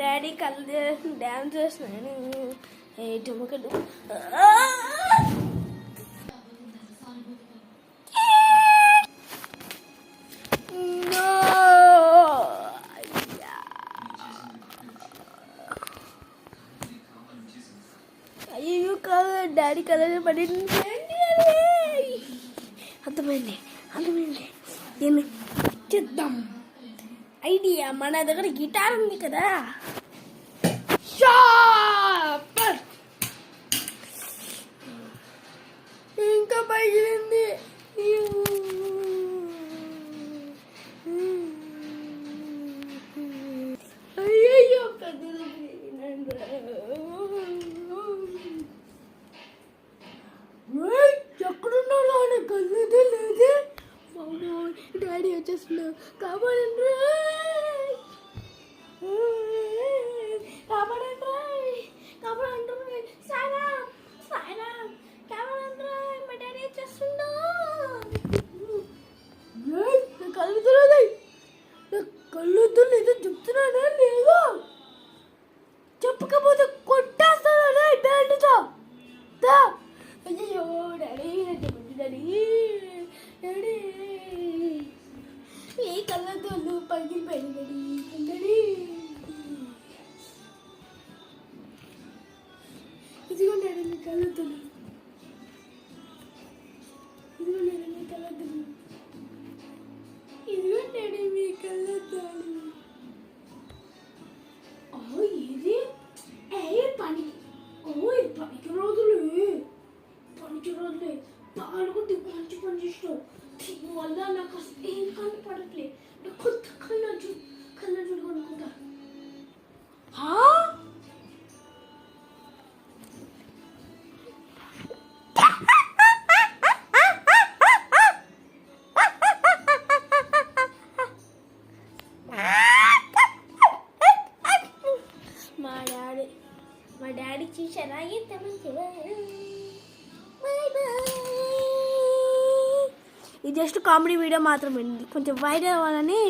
Daddy కళ్ళు dance చేస్తున్నాను. టుమకలు అయ్యో కాదు, డాడీ కలర్ పడింది. అర్థమైంది నేను చేద్దాం. ఐడియా, మన దగ్గర గిటార్ ఉంది కదా. ఇంకా పగిలింది. అయ్యో ఎక్కడున్నాడు ఆయన? కళ్ళదే లేదే. డాడీ వచ్చేస్తున్నా. కాపాడండి మా డాడీ వచ్చేస్తున్నా. కళ్ళు తెలియదు. కళ్ళు తెలియదు చెప్తున్నానా లేదా? చెప్పకపోతే కొట్టేస్తానా బ్యాండ్తో. అయ్యో డాడీ డాడీ డాడీ ఈ కళ్ళతో పగిలిపోయింది డాడీ. ఇదిగోండి డాడీ మీ కళ్ళతో. ఇదిగోండి డాడీ మీ కళ్ళతో. ఇదిగోండి డాడీ మీ కళ్ళతో. ఇది పని. ఇది పనికి రోజులే పాడుకుంటే మంచి పని చేసినావు. దీనివల్ల నాకు అసలు ఏం కనపడట్లే. నాకు కొత్త కళ్ళ చూడు అనుకుంటా. మా డాడీ చూసారా ఎంత మంచిగా. ఇది జస్ట్ కామెడీ వీడియో మాత్రమే, కొంచెం వైరల్ అవ్వాలని.